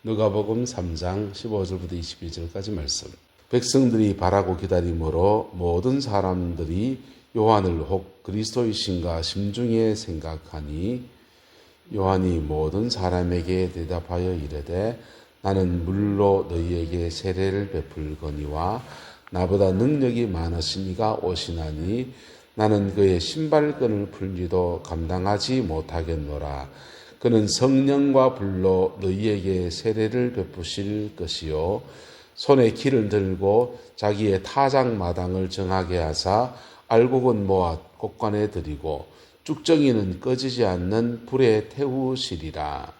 누가복음 3장 15절부터 22절까지 말씀. 백성들이 바라고 기다림으로 모든 사람들이 요한을 혹 그리스도이신가 심중에 생각하니 요한이 모든 사람에게 대답하여 이르되 나는 물로 너희에게 세례를 베풀거니와 나보다 능력이 많으신 이가 오시나니 나는 그의 신발끈을 풀지도 감당하지 못하겠노라. 그는 성령과 불로 너희에게 세례를 베푸실 것이요 손에 키를 들고 자기의 타작마당을 정하게 하사 알곡은 모아 곡간에 들이고 쭉정이는 꺼지지 않는 불에 태우시리라.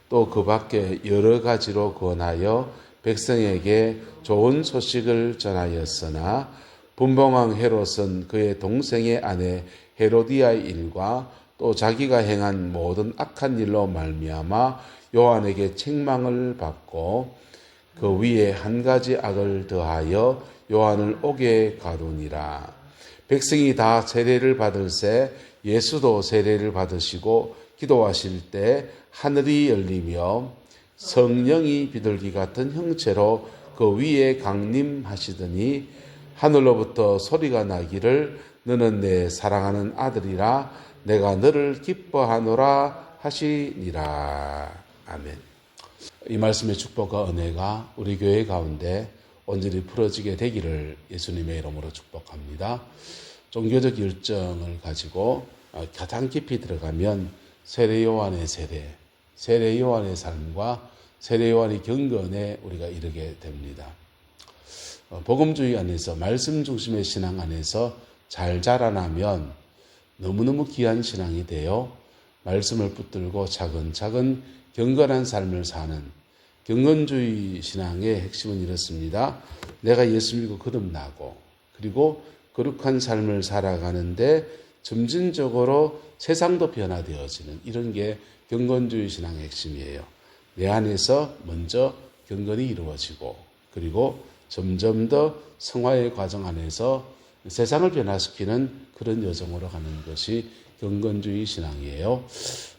또 그 밖에 여러 가지로 권하여 백성에게 좋은 소식을 전하였으나 분봉왕 헤롯은 그의 동생의 아내 헤로디아의 일과 또 자기가 행한 모든 악한 일로 말미암아 요한에게 책망을 받고 그 위에 한 가지 악을 더하여 요한을 옥에 가두니라. 백성이 다 세례를 받을새 예수도 세례를 받으시고 기도하실 때 하늘이 열리며 성령이 비둘기 같은 형체로 그 위에 강림하시더니 하늘로부터 소리가 나기를 너는 내 사랑하는 아들이라 내가 너를 기뻐하노라 하시니라. 아멘. 이 말씀의 축복과 은혜가 우리 교회 가운데 온전히 풀어지게 되기를 예수님의 이름으로 축복합니다. 종교적 열정을 가지고 가장 깊이 들어가면 세례 요한의 세례 요한의 삶과 세례 요한의 경건에 우리가 이르게 됩니다. 복음주의 안에서 말씀 중심의 신앙 안에서 잘 자라나면 너무너무 귀한 신앙이 되어 말씀을 붙들고 차근차근 경건한 삶을 사는 경건주의 신앙의 핵심은 이렇습니다. 내가 예수 믿고 거듭나고 그리고 거룩한 삶을 살아가는데 점진적으로 세상도 변화되어지는 이런 게 경건주의 신앙의 핵심이에요. 내 안에서 먼저 경건이 이루어지고 그리고 점점 더 성화의 과정 안에서 세상을 변화시키는 그런 여정으로 가는 것이 경건주의 신앙이에요.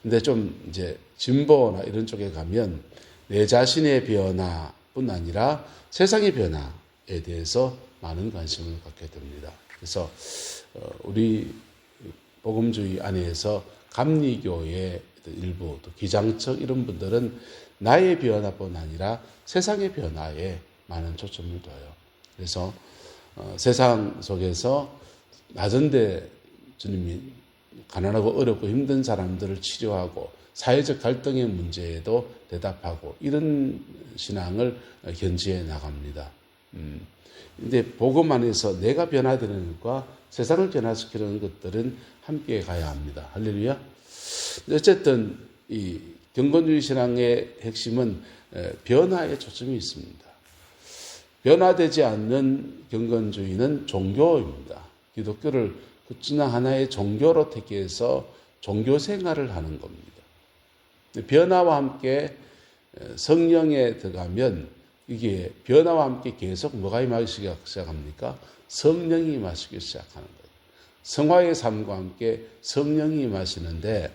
근데 좀 이제 진보나 이런 쪽에 가면 내 자신의 변화뿐 아니라 세상의 변화에 대해서 많은 관심을 갖게 됩니다. 그래서 우리 복음주의 안에서 감리교의 일부 또 기장청 이런 분들은 나의 변화뿐 아니라 세상의 변화에 많은 초점을 둬요. 그래서 세상 속에서 낮은데 주님이 가난하고 어렵고 힘든 사람들을 치료하고 사회적 갈등의 문제에도 대답하고 이런 신앙을 견지해 나갑니다. 근데 복음 안에서 내가 변화되는 것과 세상을 변화시키는 것들은 함께 가야 합니다. 할렐루야. 어쨌든 이 경건주의 신앙의 핵심은 변화에 초점이 있습니다. 변화되지 않는 경건주의는 종교입니다. 기독교를 그냥 하나의 종교로 택해서 종교 생활을 하는 겁니다. 변화와 함께 성령에 들어가면 이게 변화와 함께 계속 뭐가 임하기 시작합니까? 성령이 임하시기 시작하는 거예요. 성화의 삶과 함께 성령이 임하시는데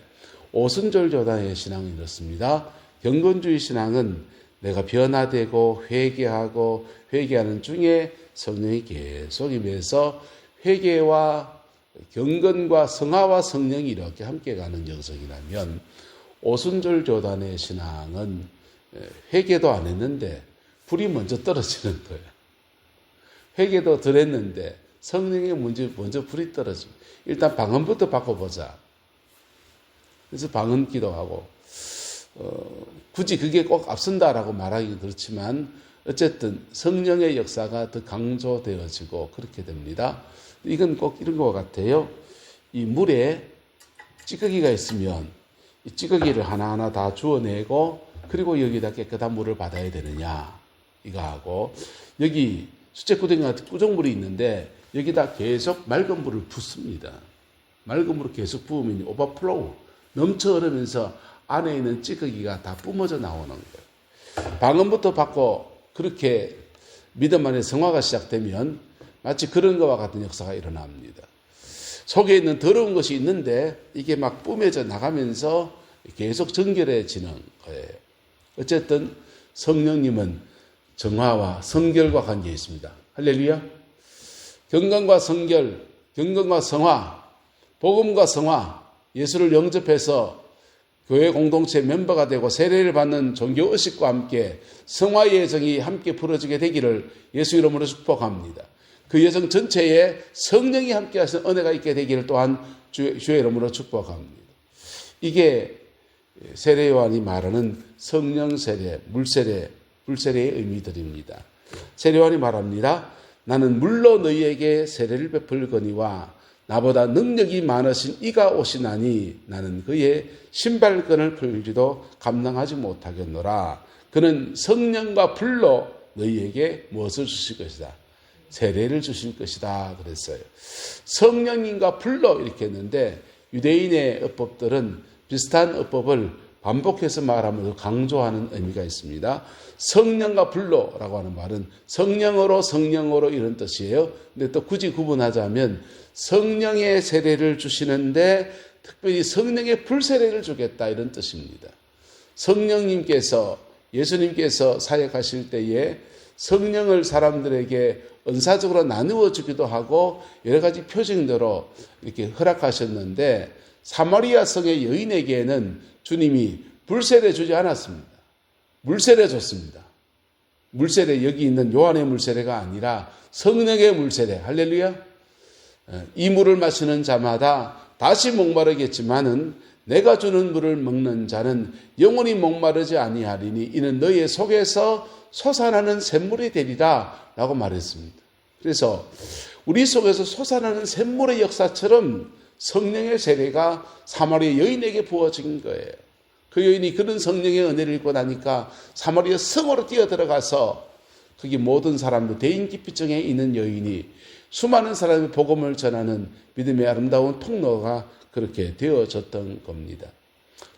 오순절 교단의 신앙은 이렇습니다. 경건주의 신앙은 내가 변화되고 회개하고 회개하는 중에 성령이 계속 임해서 회개와 경건과 성화와 성령이 이렇게 함께 가는 영성이라면 오순절 교단의 신앙은 회개도 안 했는데 불이 먼저 떨어지는 거예요. 회개도 덜 했는데 성령이 먼저 불이 떨어집니다. 일단 방언부터 바꿔보자. 그래서 방언 기도하고 굳이 그게 꼭 앞선다라고 말하기 그렇지만 어쨌든 성령의 역사가 더 강조되어지고 그렇게 됩니다. 이건 꼭 이런 것 같아요. 이 물에 찌꺼기가 있으면 이 찌꺼기를 하나하나 다 주워내고 그리고 여기다 깨끗한 물을 받아야 되느냐 이거하고 여기 수채구덩이 같은 꾸정물이 있는데 여기다 계속 맑은 물을 붓습니다. 맑은 물을 계속 부으면 오버플로우 넘쳐 흐르면서 안에 있는 찌꺼기가 다 뿜어져 나오는 거예요. 방언부터 받고 그렇게 믿음 안에 성화가 시작되면 마치 그런 것과 같은 역사가 일어납니다. 속에 있는 더러운 것이 있는데 이게 막 뿜어져 나가면서 계속 정결해지는 거예요. 어쨌든 성령님은 정화와 성결과 관계에 있습니다. 할렐루야. 경건과 성결, 경건과 성화, 복음과 성화, 예수를 영접해서 교회 공동체 멤버가 되고 세례를 받는 종교의식과 함께 성화의 여정이 함께 풀어지게 되기를 예수 이름으로 축복합니다. 그 여정 전체에 성령이 함께 하시는 은혜가 있게 되기를 또한 주의 이름으로 축복합니다. 이게 세례 요한이 말하는 성령 세례, 물세례, 불세례의 의미들입니다. 세례 요한이 말합니다. 나는 물로 너희에게 세례를 베풀거니와 나보다 능력이 많으신 이가 오시나니 나는 그의 신발끈을 풀지도 감당하지 못하겠노라. 그는 성령과 불로 너희에게 무엇을 주실 것이다. 세례를 주실 것이다 그랬어요. 성령님과 불로 이렇게 했는데 유대인의 어법들은 비슷한 어법을 반복해서 말하면서 강조하는 의미가 있습니다. 성령과 불로라고 하는 말은 성령으로 이런 뜻이에요. 근데 또 굳이 구분하자면 성령의 세례를 주시는데 특별히 성령의 불세례를 주겠다 이런 뜻입니다. 성령님께서 예수님께서 사역하실 때에 성령을 사람들에게 은사적으로 나누어 주기도 하고 여러 가지 표징대로 이렇게 허락하셨는데 사마리아 성의 여인에게는 주님이 불세례 주지 않았습니다. 물세례 줬습니다. 물세례 여기 있는 요한의 물세례가 아니라 성령의 물세례. 할렐루야. 이 물을 마시는 자마다 다시 목마르겠지만은 내가 주는 물을 먹는 자는 영원히 목마르지 아니하리니 이는 너희의 속에서 솟아나는 샘물이 되리라 라고 말했습니다. 그래서 우리 속에서 솟아나는 샘물의 역사처럼 성령의 세례가 사마리아 여인에게 부어진 거예요. 그 여인이 그런 성령의 은혜를 입고 나니까 사마리아 성으로 뛰어들어가서 거기 모든 사람들 대인기피증에 있는 여인이 수많은 사람의 복음을 전하는 믿음의 아름다운 통로가 그렇게 되어졌던 겁니다.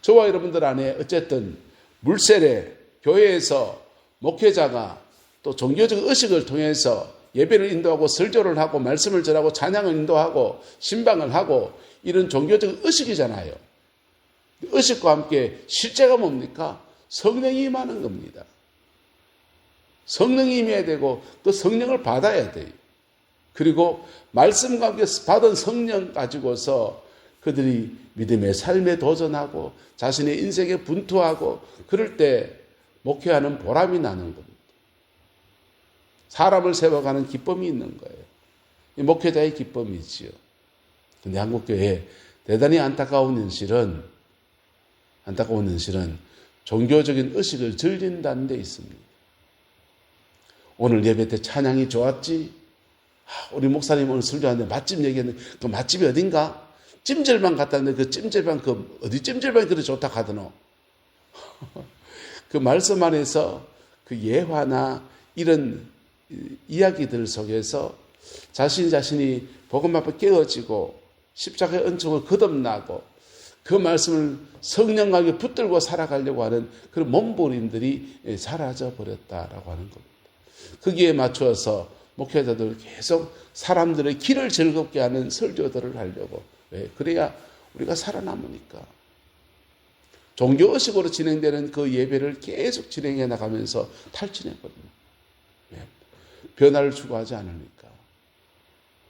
저와 여러분들 안에 어쨌든 물세례, 교회에서 목회자가 또 종교적 의식을 통해서 예배를 인도하고 설교를 하고 말씀을 전하고 찬양을 인도하고 신방을 하고 이런 종교적 의식이잖아요. 의식과 함께 실제가 뭡니까? 성령이 임하는 겁니다. 성령이 임해야 되고 그 성령을 받아야 돼요. 그리고 말씀과 함께 받은 성령 가지고서 그들이 믿음의 삶에 도전하고 자신의 인생에 분투하고 그럴 때 목회하는 보람이 나는 겁니다. 사람을 세워가는 기쁨이 있는 거예요. 이 목회자의 기쁨이지요. 그런데 한국교회에 대단히 안타까운 현실은 종교적인 의식을 즐긴다는 데 있습니다. 오늘 예배 때 찬양이 좋았지? 우리 목사님 오늘 설교하는데 맛집 얘기했는데 그 맛집이 어딘가? 찜질방 갔다는데 그 찜질방 어디 찜질방이 그리 좋다 하더노? 그 말씀 안에서 그 예화나 이런 이야기들 속에서 자신이 복음 앞에 깨어지고 십자가의 은총을 거듭나고 그 말씀을 성령과 함께 붙들고 살아가려고 하는 그런 몸부림들이 사라져 버렸다라고 하는 겁니다. 거기에 맞추어서 목회자들 계속 사람들의 길을 즐겁게 하는 설교들을 하려고. 왜? 그래야 우리가 살아남으니까. 종교의식으로 진행되는 그 예배를 계속 진행해 나가면서 탈진해버립니다. 왜? 변화를 추구하지 않으니까.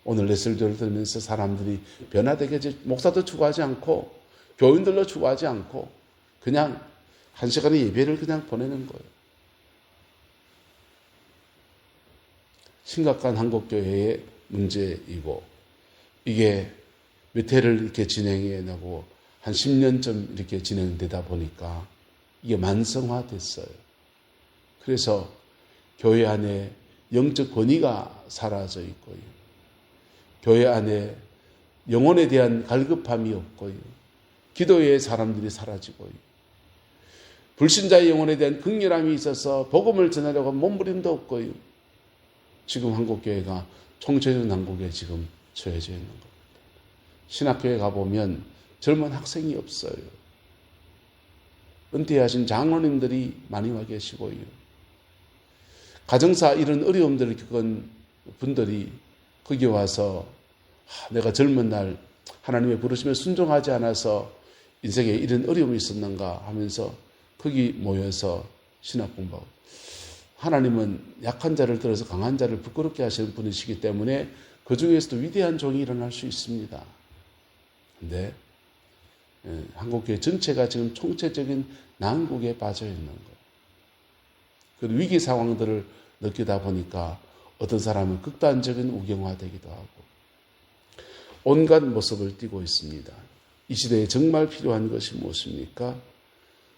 오늘 내 설교를 들으면서 사람들이 변화되게 목사도 추구하지 않고 교인들도 추구하지 않고 그냥 한 시간의 예배를 그냥 보내는 거예요. 심각한 한국교회의 문제이고 이게 몇 해를 이렇게 진행해 나고 한 10년쯤 이렇게 진행되다 보니까 이게 만성화됐어요. 그래서 교회 안에 영적 권위가 사라져 있고요. 교회 안에 영혼에 대한 갈급함이 없고요. 기도의 사람들이 사라지고요. 불신자의 영혼에 대한 극렬함이 있어서 복음을 전하려고 몸부림도 없고요. 지금 한국교회가 총체적인 난국에 지금 처해져 있는 겁니다. 신학교에 가보면 젊은 학생이 없어요. 은퇴하신 장로님들이 많이 와 계시고요. 가정사 이런 어려움들을 겪은 분들이 거기 와서 내가 젊은 날 하나님의 부르심에 순종하지 않아서 인생에 이런 어려움이 있었는가 하면서 거기 모여서 신학 공부하고. 하나님은 약한 자를 들어서 강한 자를 부끄럽게 하시는 분이시기 때문에 그 중에서도 위대한 종이 일어날 수 있습니다. 근데 한국교회 전체가 지금 총체적인 난국에 빠져 있는 거예요. 그 위기 상황들을 느끼다 보니까 어떤 사람은 극단적인 우경화되기도 하고 온갖 모습을 띠고 있습니다. 이 시대에 정말 필요한 것이 무엇입니까?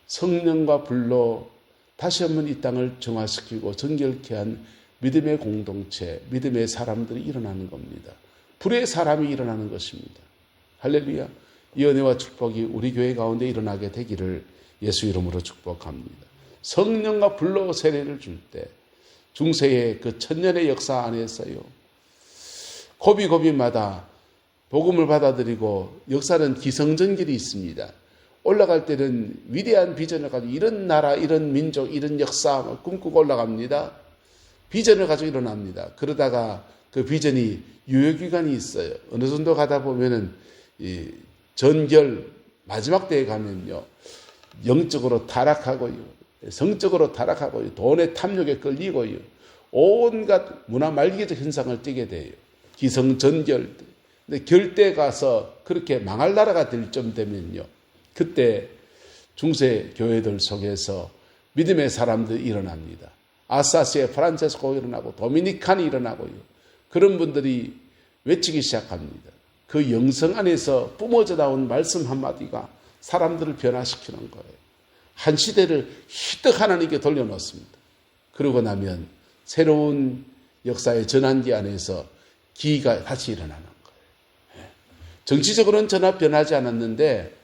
성령과 불로 다시 한번 이 땅을 정화시키고 정결케 한 믿음의 공동체, 믿음의 사람들이 일어나는 겁니다. 불의 사람이 일어나는 것입니다. 할렐루야. 이 은혜와 축복이 우리 교회 가운데 일어나게 되기를 예수 이름으로 축복합니다. 성령과 불로 세례를 줄 때 중세의 그 천년의 역사 안에서요. 고비고비마다 복음을 받아들이고 역사는 기성전결이 있습니다. 올라갈 때는 위대한 비전을 가지고 이런 나라, 이런 민족, 이런 역사 꿈꾸고 올라갑니다. 비전을 가지고 일어납니다. 그러다가 그 비전이 유효기간이 있어요. 어느 정도 가다 보면은 이 전결 마지막 때에 가면요. 영적으로 타락하고요. 성적으로 타락하고요. 돈의 탐욕에 끌리고요. 온갖 문화 말기적 현상을 띠게 돼요. 기성전결. 근데 결대 가서 그렇게 망할 나라가 될 점 되면요. 그때 중세 교회들 속에서 믿음의 사람들이 일어납니다. 아사스의 프란체스코 일어나고 도미니칸이 일어나고요. 그런 분들이 외치기 시작합니다. 그 영성 안에서 뿜어져 나온 말씀 한마디가 사람들을 변화시키는 거예요. 한 시대를 희득 하나님께 돌려놓습니다. 그러고 나면 새로운 역사의 전환기 안에서 기가 다시 일어나는 거예요. 정치적으로는 전혀 변하지 않았는데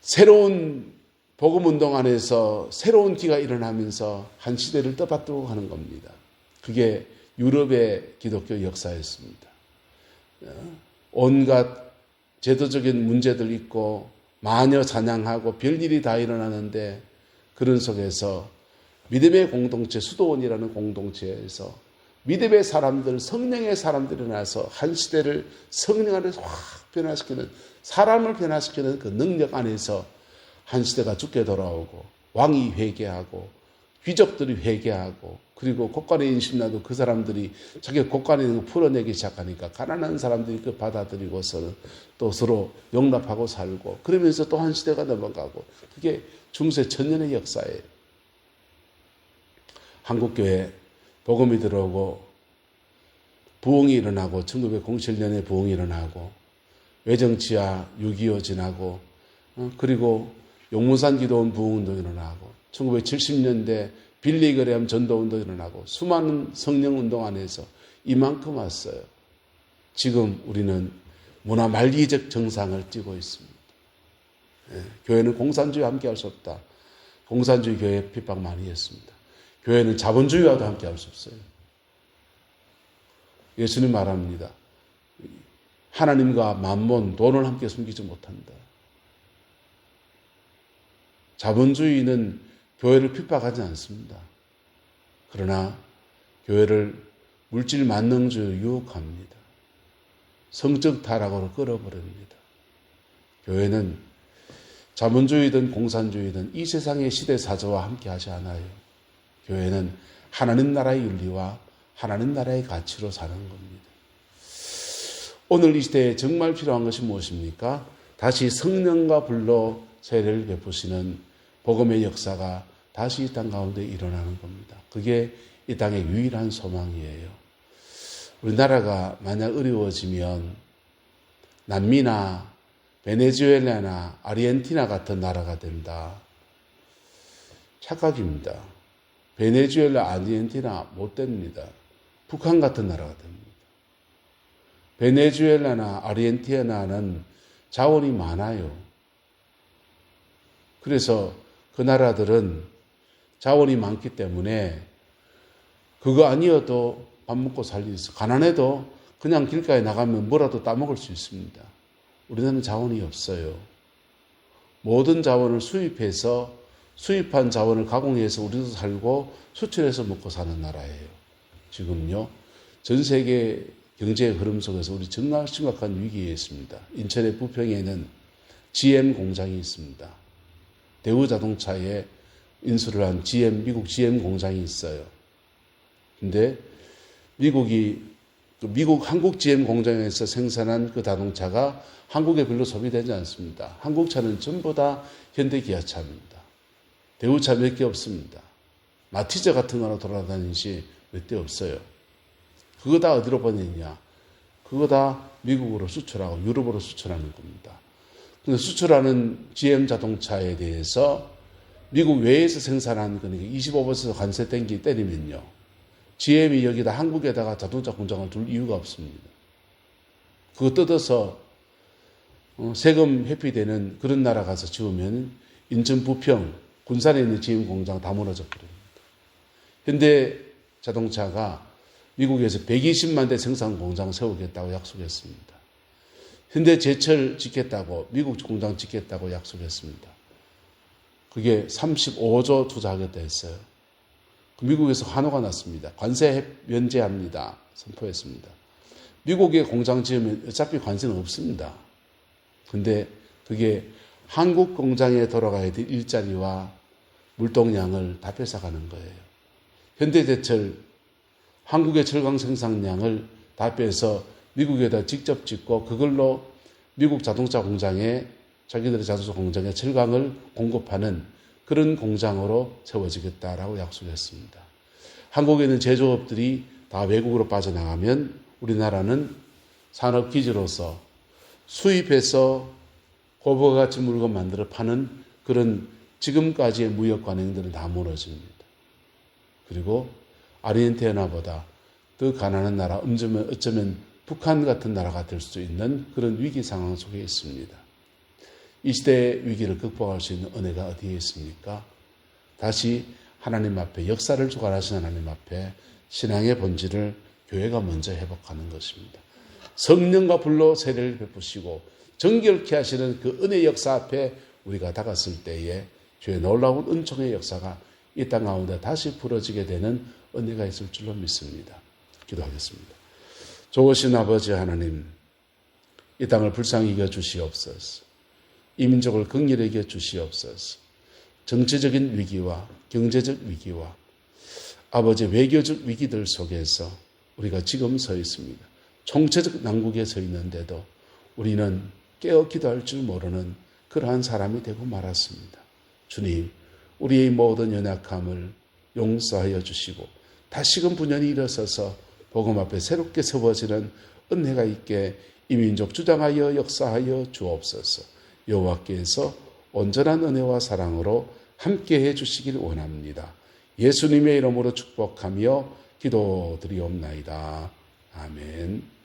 새로운 복음운동 안에서 새로운 기가 일어나면서 한 시대를 떠받들고 가는 겁니다. 그게 유럽의 기독교 역사였습니다. 온갖 제도적인 문제들 있고 마녀 사냥하고 별일이 다 일어나는데 그런 속에서 믿음의 공동체, 수도원이라는 공동체에서 믿음의 사람들, 성령의 사람들이 나서 한 시대를 성령 안에서 확 변화시키는, 사람을 변화시키는 그 능력 안에서 한 시대가 죽게 돌아오고 왕이 회개하고 귀족들이 회개하고 그리고 곳간에 인심나도 그 사람들이 자기 곳간에 있는 거 풀어내기 시작하니까 가난한 사람들이 그 받아들이고서 또 서로 용납하고 살고 그러면서 또 한 시대가 넘어가고 그게 중세 천년의 역사예요. 한국교회 복음이 들어오고 부흥이 일어나고 1907년에 부흥이 일어나고 외정치하 6.25 지나고 그리고 용문산 기도원 부흥운동이 일어나고 1970년대 빌리그레암 전도운동이 일어나고 수많은 성령운동 안에서 이만큼 왔어요. 지금 우리는 문화 말기적 정상을 띠고 있습니다. 교회는 공산주의와 함께할 수 없다. 공산주의 교회 핍박 많이 했습니다. 교회는 자본주의와도 함께할 수 없어요. 예수님 말합니다. 하나님과 만몬, 돈을 함께 숨기지 못한다. 자본주의는 교회를 핍박하지 않습니다. 그러나 교회를 물질 만능주의로 유혹합니다. 성적 타락으로 끌어버립니다. 교회는 자본주의든 공산주의든 이 세상의 시대 사조와 함께하지 않아요. 교회는 하나님 나라의 윤리와 하나님 나라의 가치로 사는 겁니다. 오늘 이 시대에 정말 필요한 것이 무엇입니까? 다시 성령과 불로 세례를 베푸시는 복음의 역사가 다시 이 땅 가운데 일어나는 겁니다. 그게 이 땅의 유일한 소망이에요. 우리나라가 만약 어려워지면 남미나 베네수엘라나 아르헨티나 같은 나라가 된다. 착각입니다. 베네수엘라, 아르헨티나 못 됩니다. 북한 같은 나라가 됩니다. 베네수엘라나 아르헨티나는 자원이 많아요. 그래서 그 나라들은 자원이 많기 때문에 그거 아니어도 밥 먹고 살릴 수 있어. 가난해도 그냥 길가에 나가면 뭐라도 따먹을 수 있습니다. 우리나라는 자원이 없어요. 모든 자원을 수입해서 수입한 자원을 가공해서 우리도 살고 수출해서 먹고 사는 나라예요. 지금요. 전 세계 경제의 흐름 속에서 우리 정말 심각한 위기에 있습니다. 인천의 부평에는 GM 공장이 있습니다. 대우 자동차에 인수를 한 미국 GM 공장이 있어요. 근데 한국 GM 공장에서 생산한 그 자동차가 한국에 별로 소비되지 않습니다. 한국 차는 전부 다 현대 기아차입니다. 대우차 몇 개 없습니다. 마티즈 같은 거나 돌아다니시 몇 대 없어요. 그거 다 어디로 보내냐? 그거 다 미국으로 수출하고 유럽으로 수출하는 겁니다. 근데 수출하는 GM 자동차에 대해서 미국 외에서 생산한 거니까 25% 관세 때리면요. GM이 여기다 한국에다가 자동차 공장을 둘 이유가 없습니다. 그거 뜯어서 세금 회피되는 그런 나라 가서 지으면 인천 부평 군산에 있는 GM 공장 다 무너져 버립니다. 현대 자동차가 미국에서 120만 대 생산 공장 세우겠다고 약속했습니다. 현대 제철 짓겠다고 미국 공장 짓겠다고 약속했습니다. 그게 35조 투자하겠다 했어요. 미국에서 환호가 났습니다. 관세 면제합니다. 선포했습니다. 미국에 공장 지으면 어차피 관세는 없습니다. 근데 그게 한국 공장에 돌아가야 될 일자리와 물동량을 다 뺏어가는 거예요. 현대제철 한국의 철강 생산량을 다 빼서 미국에다 직접 짓고 그걸로 미국 자동차 공장에 자기들의 자동차 공장에 철강을 공급하는 그런 공장으로 세워지겠다라고 약속했습니다. 한국에 있는 제조업들이 다 외국으로 빠져나가면 우리나라는 산업기지로서 수입해서 고부가가치 물건 만들어 파는 그런 지금까지의 무역 관행들은 다 무너집니다. 그리고 아르헨티나보다 더 가난한 나라, 어쩌면 북한 같은 나라가 될 수 있는 그런 위기 상황 속에 있습니다. 이 시대의 위기를 극복할 수 있는 은혜가 어디에 있습니까? 다시 하나님 앞에 역사를 주관하신 하나님 앞에 신앙의 본질을 교회가 먼저 회복하는 것입니다. 성령과 불로 세례를 베푸시고 정결케 하시는 그 은혜 역사 앞에 우리가 다갔을 때에 주의 놀라운 은총의 역사가 이 땅 가운데 다시 부러지게 되는 은혜가 있을 줄로 믿습니다. 기도하겠습니다. 좋으신 아버지 하나님, 이 땅을 불쌍히 여겨 주시옵소서. 이 민족을 긍휼히 여겨 주시옵소서. 정치적인 위기와 경제적 위기와 아버지 외교적 위기들 속에서 우리가 지금 서 있습니다. 총체적 난국에 서 있는데도 우리는 깨어 기도할 줄 모르는 그러한 사람이 되고 말았습니다. 주님, 우리의 모든 연약함을 용서하여 주시고 다시금 분연히 일어서서 복음 앞에 새롭게 세워지는 은혜가 있게 이 민족 주장하여 역사하여 주옵소서. 여호와께서 온전한 은혜와 사랑으로 함께해 주시길 원합니다. 예수님의 이름으로 축복하며 기도드리옵나이다. 아멘.